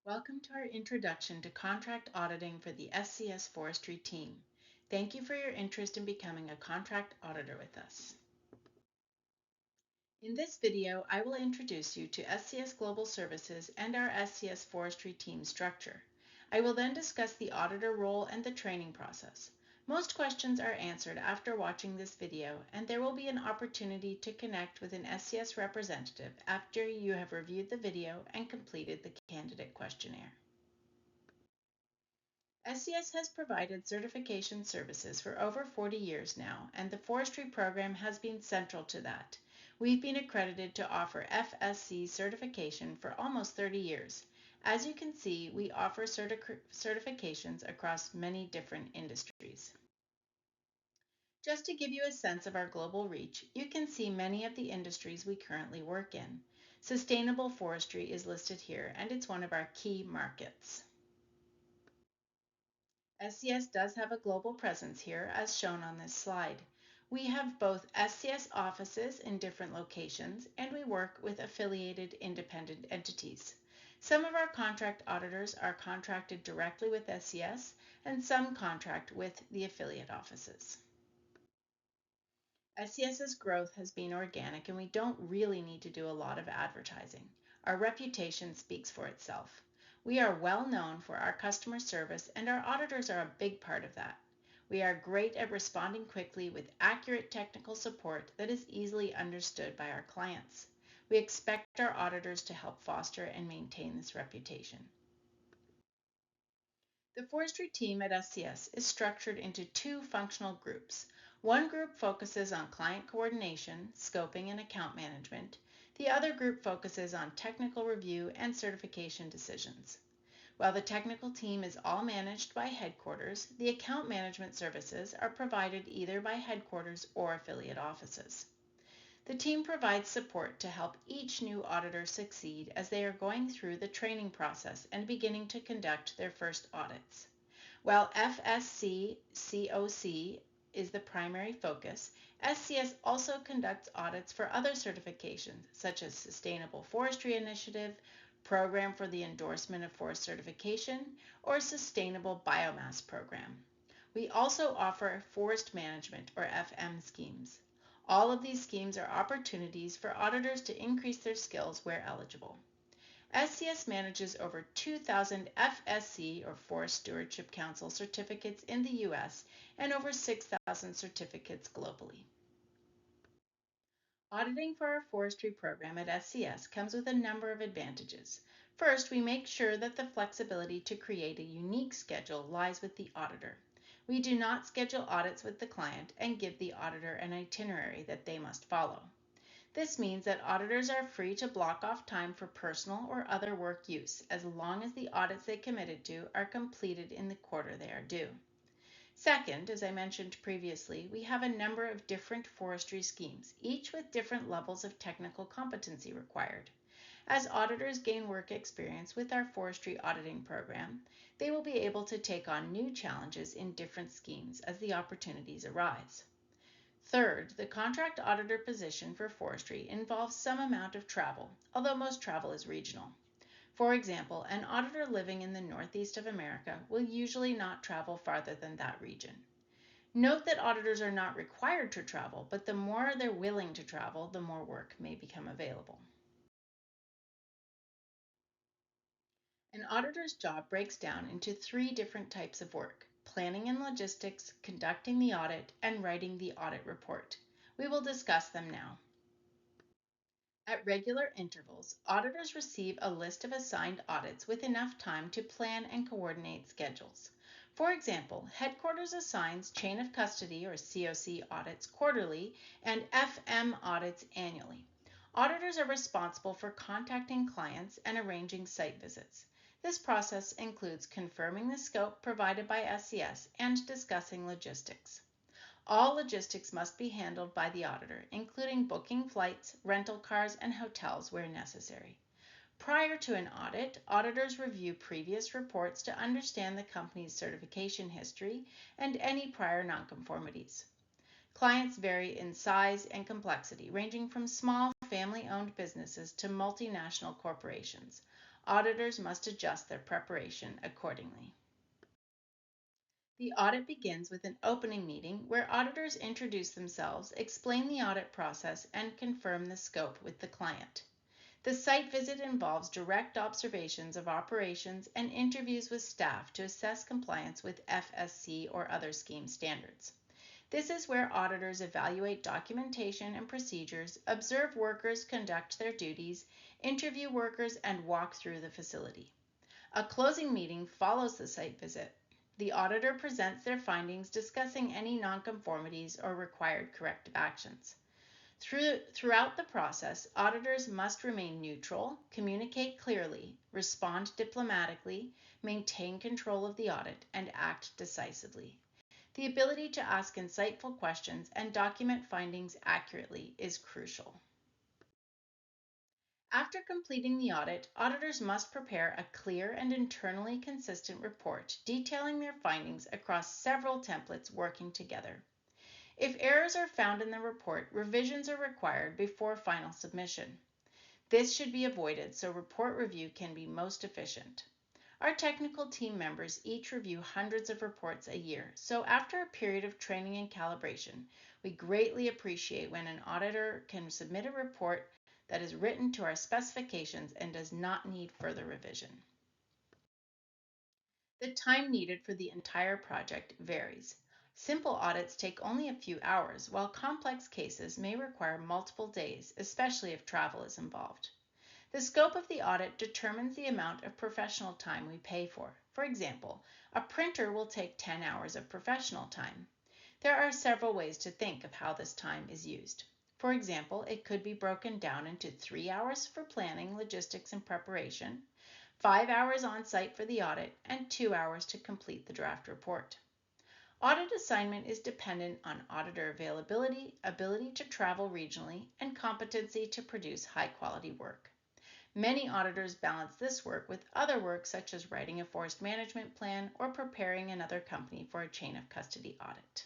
Welcome to our introduction to contract auditing for the SCS Forestry team. Thank you for your interest in becoming a contract auditor with us. In this video, I will introduce you to SCS Global Services and our SCS Forestry team structure. I will then discuss the auditor role and the training process. Most questions are answered after watching this video, and there will be an opportunity to connect with an SCS representative after you have reviewed the video and completed the candidate questionnaire. SCS has provided certification services for over 40 years now, and the forestry program has been central to that. We've been accredited to offer FSC certification for almost 30 years. As you can see, we offer certifications across many different industries. Just to give you a sense of our global reach, you can see many of the industries we currently work in. Sustainable forestry is listed here, and it's one of our key markets. SCS does have a global presence here, as shown on this slide. We have both SCS offices in different locations, and we work with affiliated independent entities. Some of our contract auditors are contracted directly with SCS, and some contract with the affiliate offices. SCS's growth has been organic, and we don't really need to do a lot of advertising. Our reputation speaks for itself. We are well known for our customer service, and our auditors are a big part of that. We are great at responding quickly with accurate technical support that is easily understood by our clients. We expect our auditors to help foster and maintain this reputation. The forestry team at SCS is structured into two functional groups. One group focuses on client coordination, scoping, and account management. The other group focuses on technical review and certification decisions. While the technical team is all managed by headquarters, the account management services are provided either by headquarters or affiliate offices. The team provides support to help each new auditor succeed as they are going through the training process and beginning to conduct their first audits. While FSC COC is the primary focus, SCS also conducts audits for other certifications such as Sustainable Forestry Initiative, Program for the Endorsement of Forest Certification, or Sustainable Biomass Program. We also offer Forest Management or FM schemes. All of these schemes are opportunities for auditors to increase their skills where eligible. SCS manages over 2,000 FSC or Forest Stewardship Council certificates in the US and over 6,000 certificates globally. Auditing for our forestry program at SCS comes with a number of advantages. First, we make sure that the flexibility to create a unique schedule lies with the auditor. We do not schedule audits with the client and give the auditor an itinerary that they must follow. This means that auditors are free to block off time for personal or other work use, as long as the audits they committed to are completed in the quarter they are due. Second, as I mentioned previously, we have a number of different forestry schemes, each with different levels of technical competency required. As auditors gain work experience with our forestry auditing program, they will be able to take on new challenges in different schemes as the opportunities arise. Third, the contract auditor position for forestry involves some amount of travel, although most travel is regional. For example, an auditor living in the Northeast of America will usually not travel farther than that region. Note that auditors are not required to travel, but the more they're willing to travel, the more work may become available. An auditor's job breaks down into three different types of work: planning and logistics, conducting the audit, and writing the audit report. We will discuss them now. At regular intervals, auditors receive a list of assigned audits with enough time to plan and coordinate schedules. For example, headquarters assigns chain of custody or COC audits quarterly and FM audits annually. Auditors are responsible for contacting clients and arranging site visits. This process includes confirming the scope provided by SCS and discussing logistics. All logistics must be handled by the auditor, including booking flights, rental cars, and hotels where necessary. Prior to an audit, auditors review previous reports to understand the company's certification history and any prior nonconformities. Clients vary in size and complexity, ranging from small family-owned businesses to multinational corporations. Auditors must adjust their preparation accordingly. The audit begins with an opening meeting where auditors introduce themselves, explain the audit process, and confirm the scope with the client. The site visit involves direct observations of operations and interviews with staff to assess compliance with FSC or other scheme standards. This is where auditors evaluate documentation and procedures, observe workers conduct their duties, interview workers, and walk through the facility. A closing meeting follows the site visit. The auditor presents their findings, discussing any nonconformities or required corrective actions. Throughout the process, auditors must remain neutral, communicate clearly, respond diplomatically, maintain control of the audit, and act decisively. The ability to ask insightful questions and document findings accurately is crucial. After completing the audit, auditors must prepare a clear and internally consistent report detailing their findings across several templates working together. If errors are found in the report, revisions are required before final submission. This should be avoided so report review can be most efficient. Our technical team members each review hundreds of reports a year, so after a period of training and calibration, we greatly appreciate when an auditor can submit a report that is written to our specifications and does not need further revision. The time needed for the entire project varies. Simple audits take only a few hours, while complex cases may require multiple days, especially if travel is involved. The scope of the audit determines the amount of professional time we pay for. For example, a printer will take 10 hours of professional time. There are several ways to think of how this time is used. For example, it could be broken down into 3 hours for planning, logistics, and preparation, 5 hours on site for the audit, and 2 hours to complete the draft report. Audit assignment is dependent on auditor availability, ability to travel regionally, and competency to produce high-quality work. Many auditors balance this work with other work such as writing a forest management plan or preparing another company for a chain of custody audit.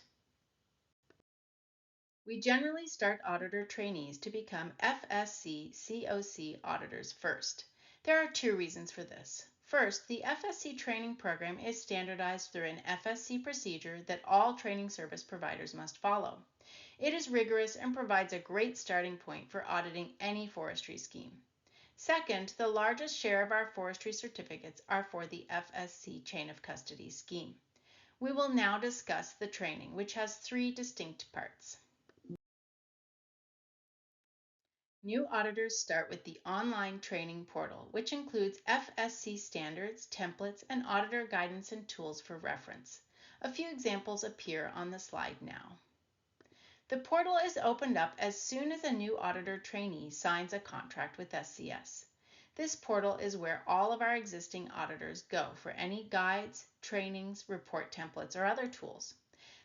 We generally start auditor trainees to become FSC COC auditors first. There are two reasons for this. First, the FSC training program is standardized through an FSC procedure that all training service providers must follow. It is rigorous and provides a great starting point for auditing any forestry scheme. Second, the largest share of our forestry certificates are for the FSC chain of custody scheme. We will now discuss the training, which has three distinct parts. New auditors start with the online training portal, which includes FSC standards, templates, and auditor guidance and tools for reference. A few examples appear on the slide now. The portal is opened up as soon as a new auditor trainee signs a contract with SCS. This portal is where all of our existing auditors go for any guides, trainings, report templates, or other tools.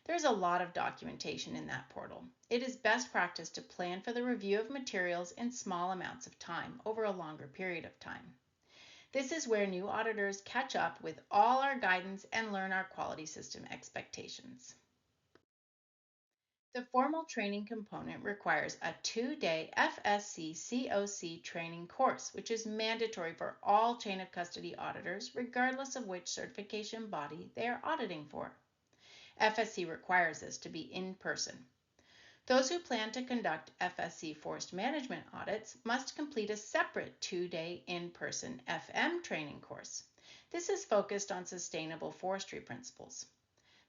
There's a lot of documentation in that portal. It is best practice to plan for the review of materials in small amounts of time over a longer period of time. This is where new auditors catch up with all our guidance and learn our quality system expectations. The formal training component requires a 2-day FSC COC training course, which is mandatory for all chain of custody auditors, regardless of which certification body they are auditing for. FSC requires this to be in person. Those who plan to conduct FSC forest management audits must complete a separate 2-day in-person FM training course. This is focused on sustainable forestry principles.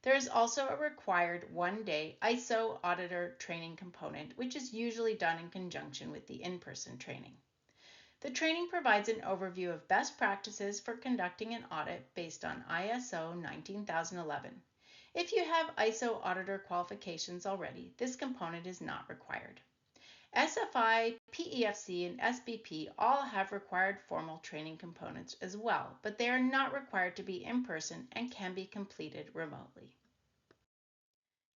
There is also a required 1-day ISO auditor training component, which is usually done in conjunction with the in-person training. The training provides an overview of best practices for conducting an audit based on ISO 19011. If you have ISO auditor qualifications already, this component is not required. SFI, PEFC, and SBP all have required formal training components as well, but they are not required to be in person and can be completed remotely.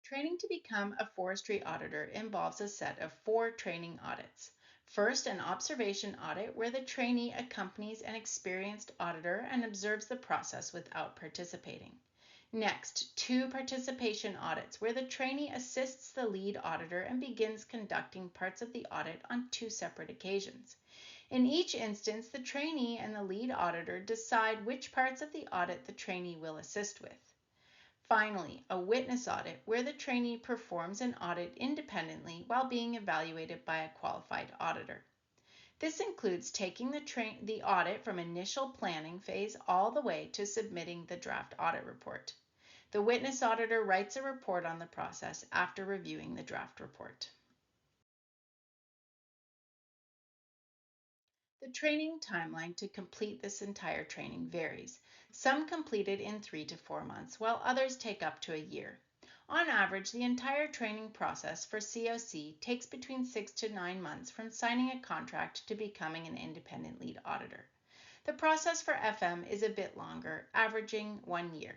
Training to become a forestry auditor involves a set of 4 training audits. First, an observation audit where the trainee accompanies an experienced auditor and observes the process without participating. Next, 2 participation audits where the trainee assists the lead auditor and begins conducting parts of the audit on 2 separate occasions. In each instance, the trainee and the lead auditor decide which parts of the audit the trainee will assist with. Finally, a witness audit, where the trainee performs an audit independently while being evaluated by a qualified auditor. This includes taking the audit from initial planning phase all the way to submitting the draft audit report. The witness auditor writes a report on the process after reviewing the draft report. The training timeline to complete this entire training varies. Some complete it in 3 to 4 months, while others take up to a year. On average, the entire training process for COC takes between 6 to 9 months from signing a contract to becoming an independent lead auditor. The process for FM is a bit longer, averaging 1 year.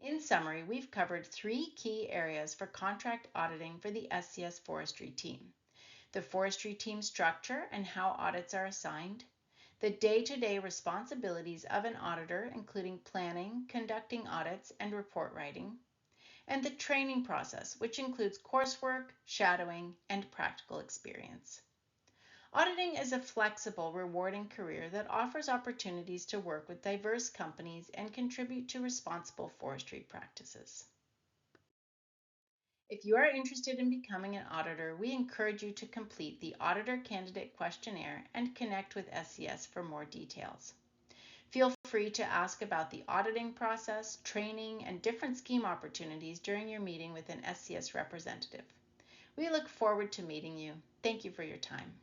In summary, we've covered 3 key areas for contract auditing for the SCS Forestry team: the Forestry team structure and how audits are assigned, the day-to-day responsibilities of an auditor, including planning, conducting audits, and report writing, and the training process, which includes coursework, shadowing, and practical experience. Auditing is a flexible, rewarding career that offers opportunities to work with diverse companies and contribute to responsible forestry practices. If you are interested in becoming an auditor, we encourage you to complete the Auditor Candidate Questionnaire and connect with SCS for more details. Feel free to ask about the auditing process, training, and different scheme opportunities during your meeting with an SCS representative. We look forward to meeting you. Thank you for your time.